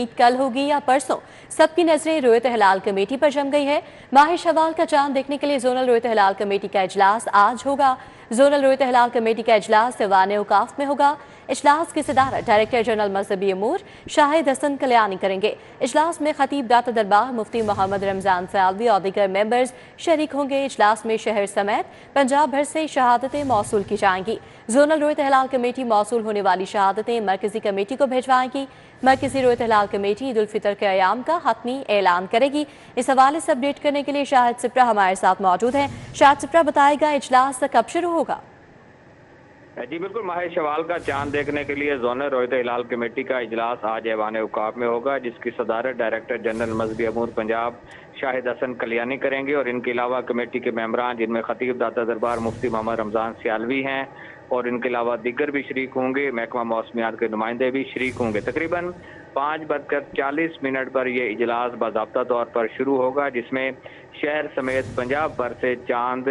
ईद कल होगी या परसों, सबकी नजरें रोयत हिलाल कमेटी पर जम गई है। माह शवाल का चांद देखने के लिए जोनल रोयत हिलाल कमेटी का इजलास आज होगा। जोनल रोयत हिलाल कमेटी का इजलास दीवान औकाफ में होगा। इजलास की सदारत डायरेक्टर जनरल मजहबी अमूर शाहिद हसन कल्याणी करेंगे। इजलास में खतीब दाता दरबार मुफ्ती मोहम्मद रमजान सयालवी और दीगर मेंबर्स शरीक होंगे। इजलास में शहर समेत पंजाब भर से शहादतें मौसूल की जाएंगी। जोनल रोयत हिलाल कमेटी मौसूल होने वाली शहादतें मरकजी कमेटी को भिजवाएंगी। मरकजी रोयत हिलाल कमेटी ईद उल फितर के अयाम का हतमी ऐलान करेगी। इस हवाले से अपडेट करने के लिए शाहिद सिप्रा हमारे साथ मौजूद हैं। शाहिद सिप्रा, बताएगा इजलास कब शुरू होगा? जी बिल्कुल, माह शवाल का चांद देखने के लिए जोनल रोयत हिलाल कमेटी का इजलास आज ऐवान औकाफ में होगा, जिसकी सदारत डायरेक्टर जनरल मजहबी अमूर पंजाब शाहिद हसन कल्याणी करेंगे। और इनके अलावा कमेटी के मेंबरान जिनमें खतीब दाता दरबार मुफ्ती मोहम्मद रमजान सयालवी हैं और इनके अलावा दिग्गर भी शरीक होंगे। महकमा मौसमियात के नुमाइंदे भी शरीक होंगे। तकरीबन 5:40 पर यह इजलास बाज़ाब्ता तौर पर शुरू होगा, जिसमें शहर समेत पंजाब भर से चांद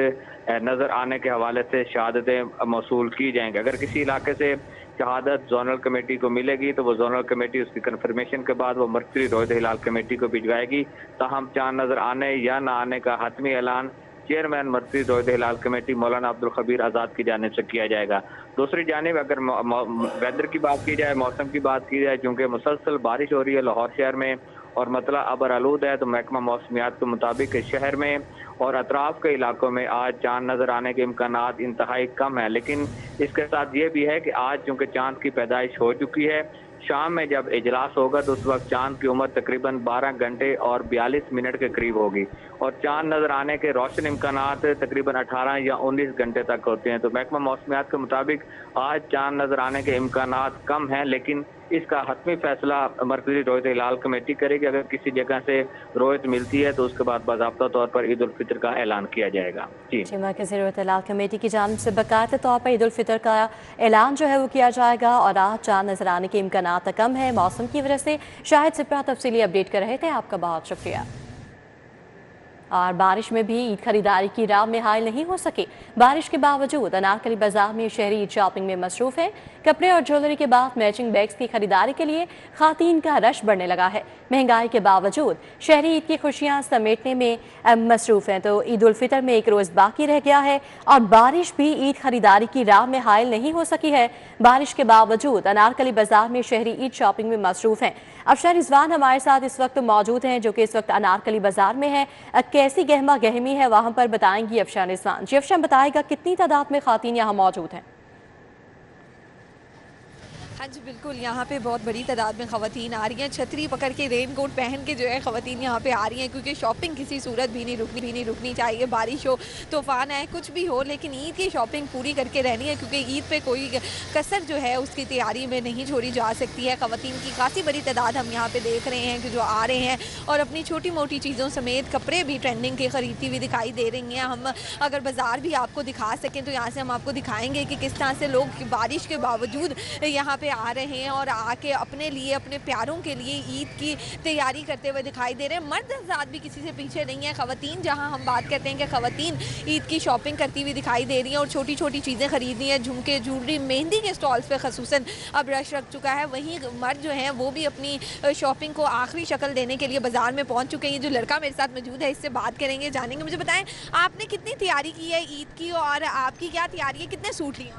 नज़र आने के हवाले से शहादतें मौसूल की जाएंगी। अगर किसी इलाके से शहादत जोनल कमेटी को मिलेगी तो वो जोनल कमेटी उसकी कन्फर्मेशन के बाद वो मरकजी रोयत हिलाल कमेटी को भिजवाएगी। ताहम चांद नज़र आने या ना आने का हतमी ऐलान चेयरमैन मरकजी रोयत हिलाल कमेटी मौलाना अब्दुल खबीर आज़ाद की जानिब से किया जाएगा। दूसरी जानिब अगर वेदर की बात की जाए, मौसम की बात की जाए, चूँकि मुसलसल बारिश हो रही है लाहौर शहर में और मतला अबर आलूद है, तो महकमा मौसमियात के मुताबिक शहर में और अतराफ के इलाकों में आज चांद नज़र आने के इम्कानात इंतहाई कम है। लेकिन इसके साथ ये भी है कि आज चूँकि चांद की पैदाइश हो चुकी है, शाम में जब इजलास होगा तो उस वक्त चांद की उम्र तकरीबन 12 घंटे और 42 मिनट के करीब होगी और चांद नज़र आने के रोशन इम्कानात तकरीबन 18 या 19 घंटे तक होते हैं। तो महकमा मौसमियात के मुताबिक आज चांद नज़र आने के इम्कानात कम हैं, लेकिन इसका हतमी फैसला मरकजी रोयत हिलाल कमेटी करेगी। अगर किसी जगह से रोयत मिलती है तो उसके बाद बाज़ाब्ता तौर पर ईद उल फितर का ऐलान किया जाएगा। जी, मरकजी रोयत हिलाल कमेटी की जानिब से बाकायदा तौर पर ईद उल फितर का ऐलान जो है वो किया जाएगा और आज चांद नजर आने के इम्कानात कम है। मौसम की वजह से शाहिद सिप्रा तफसीली अपडेट कर रहे थे, आपका बहुत शुक्रिया। और बारिश में भी ईद खरीदारी की राह में हायल नहीं हो सके। बारिश के बावजूद अनारकली बाजार में शहरी ईद शॉपिंग में मसरूफ है। कपड़े और ज्वेलरी के बाद मैचिंग बैग्स की खरीदारी के लिए खातीन का रश बढ़ने लगा है। महंगाई के बावजूद शहरी ईद की खुशियां समेटने में मसरूफ हैं। तो ईद उल फितर में एक रोज बाकी रह गया है और बारिश भी ईद खरीदारी की राह में हायल नहीं हो सकी है। बारिश के बावजूद अनारकली बाजार में शहरी ईद शॉपिंग में मसरूफ हैं। अफशर रिजवान हमारे साथ इस वक्त मौजूद हैं, जो कि इस वक्त अनारकली बाजार में है। कैसी गहमा गहमी है वहां पर बताएंगी अफशर रिजवान। जी अफशर, बताएगा कितनी तादाद में खातीन यहाँ मौजूद हैं? हाँ जी बिल्कुल, यहाँ पे बहुत बड़ी तादाद में ख़वातीन आ रही हैं। छतरी पकड़ के, रेन कोट पहन के जो है ख़वातीन यहाँ पे आ रही हैं, क्योंकि शॉपिंग किसी सूरत भी नहीं रुकनी चाहिए। बारिश हो, तूफ़ान आए, कुछ भी हो, लेकिन ईद की शॉपिंग पूरी करके रहनी है, क्योंकि ईद पे कोई कसर जो है उसकी तैयारी में नहीं छोड़ी जा सकती है। ख़वातीन की काफ़ी बड़ी तादाद हम यहाँ पर देख रहे हैं कि जो आ रहे हैं और अपनी छोटी मोटी चीज़ों समेत कपड़े भी ट्रेंडिंग के ख़रीदती हुई दिखाई दे रही हैं। हम अगर बाज़ार भी आपको दिखा सकें तो यहाँ से हम आपको दिखाएँगे कि किस तरह से लोग बारिश के बावजूद यहाँ पर आ रहे हैं और आके अपने लिए, अपने प्यारों के लिए ईद की तैयारी करते हुए दिखाई दे रहे हैं। मर्द हज़रात भी किसी से पीछे नहीं है। ख़वातीन, जहां हम बात करते हैं कि ख़वातीन ईद की शॉपिंग करती हुई दिखाई दे रही हैं और छोटी छोटी चीज़ें खरीदनी है, झुमके, ज्वेलरी, मेहंदी के स्टॉल्स पे ख़ुसूसन अब रश रख चुका है। वहीं मर्द जो हैं वो भी अपनी शॉपिंग को आखिरी शक्ल देने के लिए बाजार में पहुँच चुके हैं। जो लड़का मेरे साथ मौजूद है, इससे बात करेंगे, जानेंगे। मुझे बताएं, आपने कितनी तैयारी की है ईद की और आपकी क्या तैयारी है? कितने सूट लिए?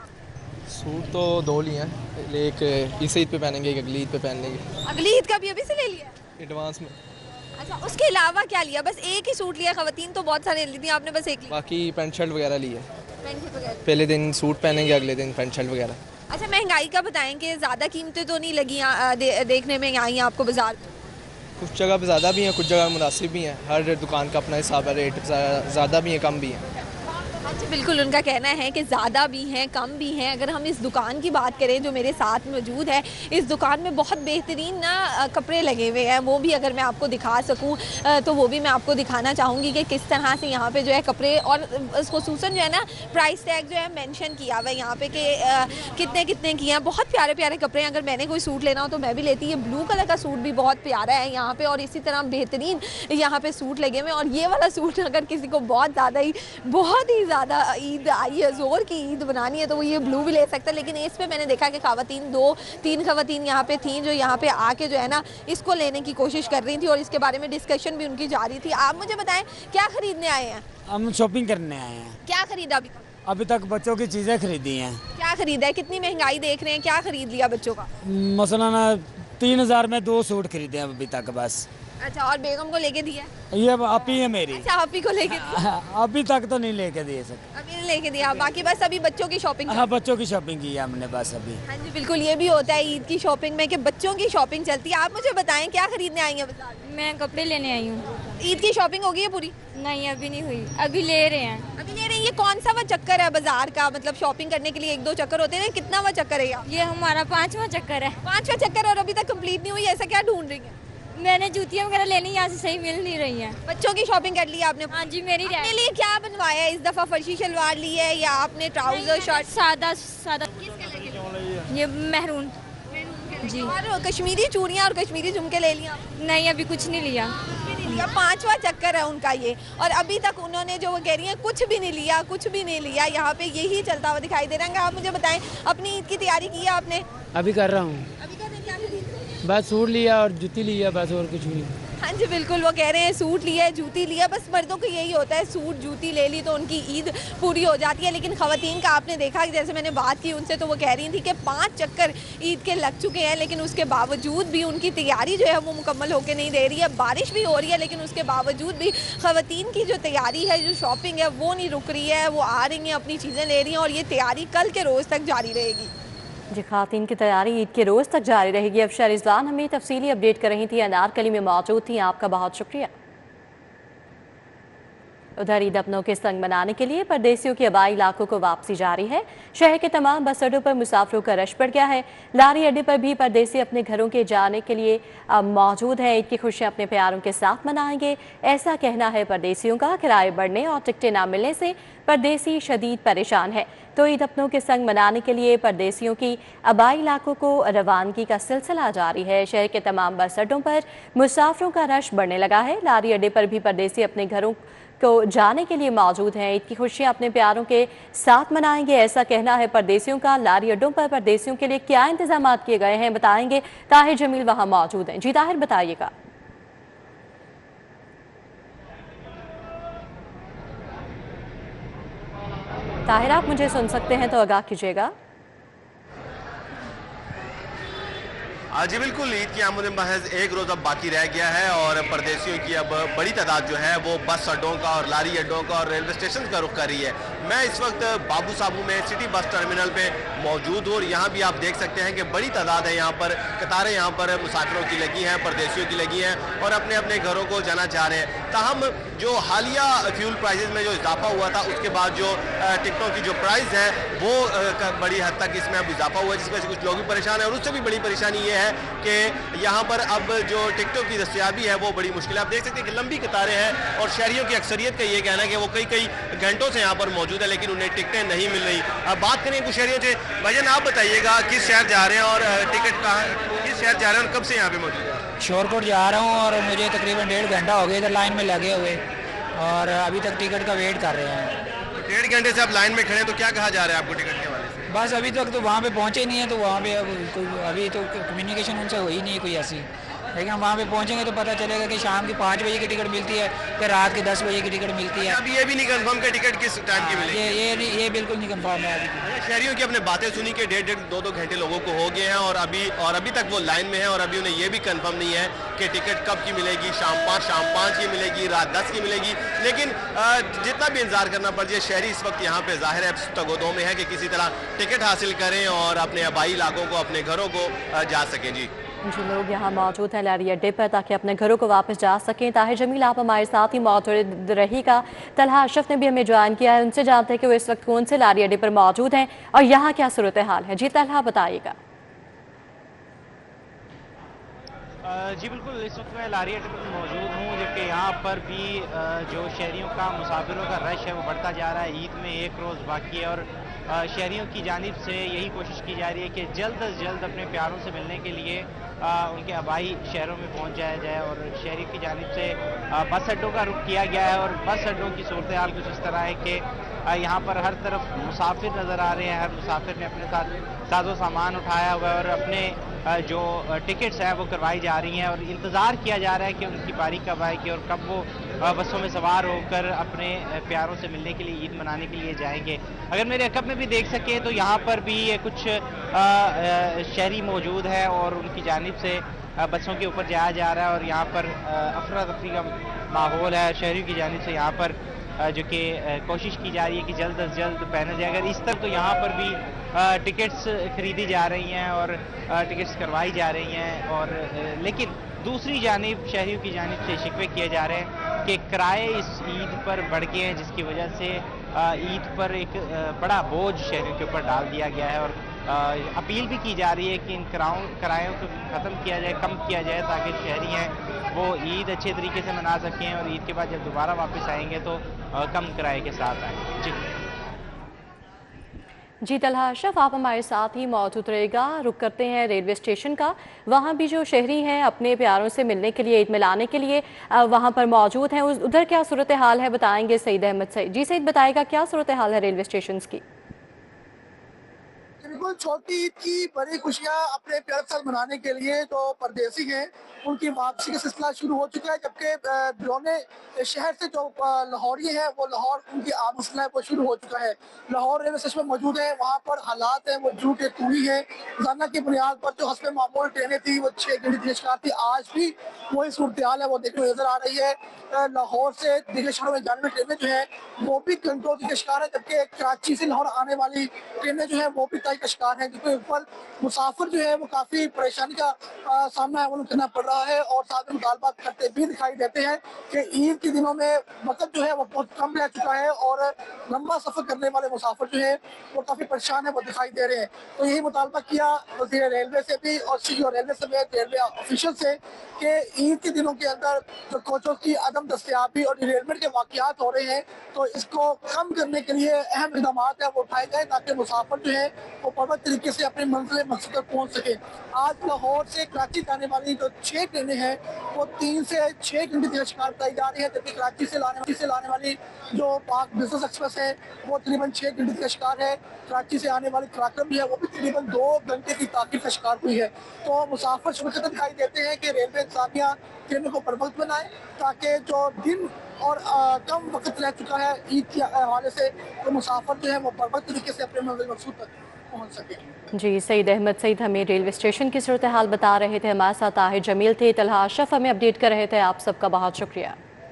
सूट तो 2 लिए हैं, एक इस ईद पे पहनेंगे, एक अगली ईद पे पहन लेंगे। अगली ईद का भी अभी से ले लिया एडवांस में? अच्छा, उसके अलावा क्या लिया? बस एक ही सूट लिया? ख़वातीन तो बहुत सारे ली थी, आपने बस एक लिया? बाकी पैंट शर्ट वगैरह लिए। पैंट शर्ट वगैरह पहले दिन सूट पहनेंगे, अगले दिन पैंट शर्ट वगैरह। अच्छा, महंगाई का बताएं कि ज़्यादा कीमतें तो नहीं लगी देखने में आई आपको बाजार? कुछ जगह पे ज़्यादा भी हैं, कुछ जगह मुनासिब भी हैं। हर दुकान का अपना हिसाब है, रेट ज़्यादा भी है, कम भी है। अच्छा, बिल्कुल उनका कहना है कि ज़्यादा भी हैं, कम भी हैं। अगर हम इस दुकान की बात करें जो मेरे साथ मौजूद है, इस दुकान में बहुत बेहतरीन ना कपड़े लगे हुए हैं। वो भी अगर मैं आपको दिखा सकूं तो वो भी मैं आपको दिखाना चाहूँगी कि किस तरह से यहाँ पे जो है कपड़े, और ख़ुसूसन जो है ना प्राइस टैग जो है मेंशन किया हुआ है यहाँ पे कि कितने कितने किए हैं। बहुत प्यारे प्यारे कपड़े हैं। अगर मैंने कोई सूट लेना हो तो मैं भी लेती। ये ब्लू कलर का सूट भी बहुत प्यारा है यहाँ पर, और इसी तरह बेहतरीन यहाँ पर सूट लगे हुए हैं। और ये वाला सूट अगर किसी को बहुत ही ज़्यादा ईद आई है, ज़ोर की ईद बनानी है तो वो ये ब्लू भी ले सकता है। लेकिन इस पे मैंने देखा कि ख़वातीन 2-3 ख़वातीन यहाँ पे थीं जो यहाँ पे आके जो है ना इसको लेने की कोशिश कर रही थी और इसके बारे में डिस्कशन भी उनकी जारी थी। आप मुझे बताएं क्या खरीदने आए हैं? हम शॉपिंग करने आए हैं। क्या खरीदा अभी तक बच्चों की चीज़ें खरीदी हैं। क्या खरीदा है? कितनी महंगाई देख रहे हैं? क्या खरीद लिया बच्चों का? मसलन 3000 में 2 सूट खरीदे हैं अभी तक बस। अच्छा, और बेगम को लेके दिया? ये आप ही है मेरी। अच्छा, आप ही को लेके दिया? अभी तक तो नहीं लेके दिए सर। अभी नहीं लेके दिया, बाकी बस अभी बच्चों की शॉपिंग। हाँ, बच्चों की शॉपिंग की है हमने बस अभी। हाँ जी बिल्कुल, ये भी होता है ईद की शॉपिंग में कि बच्चों की शॉपिंग चलती है। आप मुझे बताएं क्या खरीदने आई हैं बाजार में? मैं कपड़े लेने आई हूँ। ईद की शॉपिंग हो गई है पूरी? नहीं, अभी नहीं हुई, अभी ले रहे हैं। अभी ले रहे हैं। ये कौन सा वो चक्कर है बाजार का? मतलब शॉपिंग करने के लिए 1-2 चक्कर होते हैं, कितना वो चक्कर है ये हमारा 5वां चक्कर है। 5वां चक्कर और अभी तक कंप्लीट नहीं हुई, ऐसा क्या ढूंढ रही है? मैंने जूतियाँ वगैरह लेनी, यहाँ से सही मिल नहीं रही हैं। बच्चों की शॉपिंग कर ली आपने? हाँ जी, मेरी अपने लिए क्या बनवाया है इस दफा? फर्शी शलवार ली है या आपने ट्राउजर शर्ट? सादा सादा, ये मेहरून जी। और कश्मीरी चूड़ियाँ और कश्मीरी झुमके ले लिया? नहीं, अभी कुछ नहीं लिया। 5वां चक्कर है उनका ये, और अभी तक उन्होंने जो वो कह रही हैं कुछ भी नहीं लिया, कुछ भी नहीं लिया। यहाँ पे यही चलता हुआ दिखाई दे रहा है। आप मुझे बताएं अपनी ईद की तैयारी की है आपने? अभी कर रहा हूँ, अभी कर रहे हैं? क्या खरीद रहे हैं? बस सूट लिया और जूती लिया बस, और कुछ नहीं। हाँ जी बिल्कुल, वो कह रहे हैं सूट लिया है, जूती लिया। बस मर्दों को यही होता है, सूट जूती ले ली तो उनकी ईद पूरी हो जाती है। लेकिन ख़वातीन का आपने देखा कि जैसे मैंने बात की उनसे तो वो कह रही थी कि 5 चक्कर ईद के लग चुके हैं, लेकिन उसके बावजूद भी उनकी तैयारी जो है वो मुकम्मल होकर नहीं दे रही है। बारिश भी हो रही है लेकिन उसके बावजूद भी ख़वातीन की जो तैयारी है, जो शॉपिंग है वो नहीं रुक रही है। वो आ रही हैं, अपनी चीज़ें ले रही हैं और ये तैयारी कल के रोज़ तक जारी रहेगी। जी, ख़वातीन की तैयारी ईद के रोज़ तक जारी रहेगी। अब रिजवान हमें तफसीली अपडेट कर रही थी, अनारकली में मौजूद थी। आपका बहुत शुक्रिया। उधर ईद अपनों के संग मनाने के लिए परदेसियों की आबाई इलाकों को वापसी जारी है। शहर के तमाम बस अड्डों पर मुसाफिरों का रश बढ़ गया है। लारी अड्डे पर भी परदेसी अपने घरों के जाने के लिए मौजूद हैं। ईद की खुशियां अपने प्यारों के साथ मनाएंगे, ऐसा कहना है परदेसियों का। किराए बढ़ने और टिकटें न मिलने से परदेसी शदीद परेशान है। तो ईद अपनों के संग मनाने के लिए परदेसियों की आबाई इलाकों को रवानगी का सिलसिला जारी है। शहर के तमाम बस अड्डों पर मुसाफिरों का रश बढ़ने लगा है। लारी अड्डे पर भी परदेसी अपने घरों को जाने के लिए मौजूद हैं। ईद की खुशियां अपने प्यारों के साथ मनाएंगे, ऐसा कहना है परदेसियों का। लारी अड्डों पर परदेसियों के लिए क्या इंतजाम किए गए हैं बताएंगे ताहिर जमील वहां मौजूद हैं। जी ताहिर, बताइएगा। ताहिर, आप मुझे सुन सकते हैं तो आगाह कीजिएगा। जी बिल्कुल, ईद की आमद में महज एक रोज़ अब बाकी रह गया है और परदेसियों की अब बड़ी तादाद जो है वो बस अड्डों का और लारी अड्डों का और रेलवे स्टेशन का रुख कर रही है। मैं इस वक्त बाबू साबू में सिटी बस टर्मिनल पे मौजूद हूँ और यहाँ भी आप देख सकते हैं कि बड़ी तादाद है यहाँ पर, कतारें यहाँ पर मुसाफिरों की लगी हैं, परदेसियों की लगी हैं और अपने अपने घरों को जाना चाह रहे हैं। ताहम जो हालिया फ्यूल प्राइजेज में जो इजाफा हुआ था उसके बाद जो टिकटों की जो प्राइस है वो बड़ी हद तक इसमें अब इजाफा हुआ है, जिसमें से कुछ लोग भी परेशान हैं और उससे भी बड़ी परेशानी ये है कि यहाँ पर अब जो टिकटों की दस्तयाबी है वो बड़ी मुश्किल है। आप देख सकते हैं कि लंबी कतारें हैं और शहरियों की अक्सरियत का ये कहना है कि वो कई घंटों से यहाँ पर मौजूद है लेकिन उन्हें टिकटें नहीं मिल रही। अब बात करें कुछ शहरियों से। भाईजान, आप बताइएगा किस शहर जा रहे हैं और टिकट कहाँ, किस शहर जा रहे हैं और कब से यहाँ पे मौजूद है? शोरकोट जा रहा हूँ और मुझे तकरीबन 1.5 घंटा हो गया इधर लाइन में लगे हुए और अभी तक टिकट का वेट कर रहे हैं। 1.5 घंटे से आप लाइन में खड़े हैं, तो क्या कहा जा रहा है आपको टिकट के वाले से? बस अभी तक तो वहाँ पे पहुँचे नहीं है, तो वहाँ पे अभी तो कम्युनिकेशन उनसे हुई नहीं कोई ऐसी, लेकिन हम वहाँ पे पहुँचेंगे तो पता चलेगा कि शाम की 5 बजे की टिकट मिलती है फिर रात के 10 बजे की टिकट मिलती है। अभी ये भी नहीं कंफर्म कि टिकट किस टाइम की मिलेगी? ये बिल्कुल नहीं कंफर्म है अभी। शहरियों की अपने बातें सुनी कि 1.5-2 घंटे लोगों को हो गए हैं और अभी तक वो लाइन में है और अभी उन्हें ये भी कंफर्म नहीं है कि टिकट कब की मिलेगी, शाम 5 की मिलेगी, रात 10 की मिलेगी। लेकिन जितना भी इंतजार करना पड़ जाए, शहरी इस वक्त यहाँ पे जाहिर है तगोदों में है कि किसी तरह टिकट हासिल करें और अपने आबाई इलाकों को, अपने घरों को जा सकें। जी लोग यहाँ मौजूद हैं लारी अड्डे पर ताकि अपने घरों को वापस जा सकें। ताहिर जमील, आप हमारे साथ ही मौजूद रहिएगा। तलहा अशरफ ने भी हमें ज्वाइन किया है, उनसे जानते हैं कि वो इस वक्त कौन से लारी अड्डे पर मौजूद हैं और यहाँ क्या सूरत हाल है। जी तलहा, बताइएगा। जी बिल्कुल, इस वक्त मैं लारी अड्डे पर मौजूद हूँ जबकि यहाँ पर भी जो शहरियों का, मुसाफिरों का रश है वो बढ़ता जा रहा है। ईद में एक रोज़ बाकी है और शहरियों की जानिब से यही कोशिश की जा रही है कि जल्द अज जल्द अपने प्यारों से मिलने के लिए उनके आबाई शहरों में पहुंच जाया जाए और शहरी की जानिब से बस अड्डों का रुख किया गया है और बस अड्डों की सूरत हाल कुछ इस तरह है कि यहाँ पर हर तरफ मुसाफिर नज़र आ रहे हैं। हर मुसाफिर ने अपने साथ साजो सामान उठाया हुआ है और अपने जो टिकट्स हैं वो करवाई जा रही हैं और इंतज़ार किया जा रहा है कि उनकी बारी कब आएगी और कब वो बसों में सवार होकर अपने प्यारों से मिलने के लिए, ईद मनाने के लिए जाएंगे। अगर मेरे अकब में भी देख सकें तो यहाँ पर भी कुछ शहरी मौजूद है और उनकी जानिब से बसों के ऊपर जाया जा रहा है और यहाँ पर अफरा तफरी का माहौल है। शहरियों की जानिब से यहाँ पर जो कि कोशिश की जा रही है कि जल्द अज जल्द पहना जाए। अगर इस तरह तो यहाँ पर भी टिकट्स खरीदी जा रही हैं और टिकट्स करवाई जा रही हैं और लेकिन दूसरी जानिब शहरियों की जानिब से शिकवे किए जा रहे हैं कि किराए इस ईद पर बढ़ गए हैं, जिसकी वजह से ईद पर एक बड़ा बोझ शहरियों के ऊपर डाल दिया गया है और अपील भी की जा रही है कि इन किरायों को ख़त्म किया जाए, कम किया जाए ताकि शहरी हैं वो ईद अच्छे तरीके से मना सकें और ईद के बाद जब दोबारा वापस आएंगे तो कम किराए के साथ आएंगे। जी तलहा अशरफ, आप हमारे साथ ही मौजूद रहेगा। रुक करते हैं रेलवे स्टेशन का। वहाँ भी जो शहरी हैं अपने प्यारों से मिलने के लिए, ईद मिलाने के लिए वहाँ पर मौजूद हैं, उधर क्या सूरत हाल है बताएंगे सईद अहमद सईद। जी सईद, बताएगा क्या सूरत हाल है रेलवे स्टेशन की? बिल्कुल, छोटी ईद की बड़ी खुशियां अपने प्यार के साथ मनाने के लिए जो परदेसी हैं उनकी वापसी का सिलसिला शुरू हो चुका है, जबकि बिरोने शहर से जो लाहौरी हैं वो लाहौर उनकी आमद है वो शुरू हो चुका है। लाहौर रेलवे स्टेशन में मौजूद है, वहाँ पर हालात हैं वो जू के तूही है। रोजाना की बुनियाद पर जो हस्ब मामूल ट्रेनें थी वो 6 घंटे की शिकार थी, आज भी वही सूरत हाल है वो देखने नजर आ रही है। लाहौर से दिल्ली शहरों में जाने वाली ट्रेनें जो है वो भी घंटों की शिकार है, जबकि कराची से लाहौर आने वाली ट्रेनें जो है वो भी तय का शिकार है, जिसके ऊपर मुसाफिर जो है वो काफी परेशानी का सामना है वो करना पड़ रहा है और साथ में मुतालबा करते भी दिखाई देते हैं कि ईद के दिनों में वक्त जो है वो बहुत कम रह चुका है और लंबा सफर करने वाले मुसाफिर जो है वो काफी परेशान है वो दिखाई दे रहे हैं। तो यही मुतालबा किया वज़ीर रेलवे से भी और सीईओ रेलवे समेत रेलवे ऑफिशियल से कि ईद के दिनों के अंदर जो कोचों की अदम दस्तयाबी और डिरेलमेंट के वाकयात हो रहे हैं तो इसको कम करने के लिए अहम इक़दाम है वो उठाए गए ताकि मुसाफिर जो है वो परफेक्ट तरीके से अपने मंजिल मकसद तक पहुँच सके। आज लाहौर से कराची जाने वाली जो 6 ट्रेनें हैं वो 3 से 6 घंटे की शिकार बताई जा रही है, जबकि कराची से लाने वाली जो पाक बिजनेस एक्सप्रेस है वो तकरीबन 6 घंटे का शिकार है। कराची से आने वाली कराक्रम भी है वो भी तकरीबन 2 घंटे की ताक़ीद का शिकार हुई है। तो मुसाफिर शुक्र दिखाई देते हैं कि रेलवे इंतजामिया ट्रेनों को बर्वक्त बनाए ताकि जो दिन और कम वक्त रह चुका है ईद के हवाले से तो मुसाफिर जो है वो बर्वक्त तरीके से अपने मंजिल मकसूद तक पहुँच सके। जी सईद अहमद सईद हमें रेलवे स्टेशन की सूरत हाल बता रहे थे। हमारे साथ ताहिर जमील थे। तलहा अशरफ हमें अपडेट कर रहे थे। आप सबका बहुत शुक्रिया।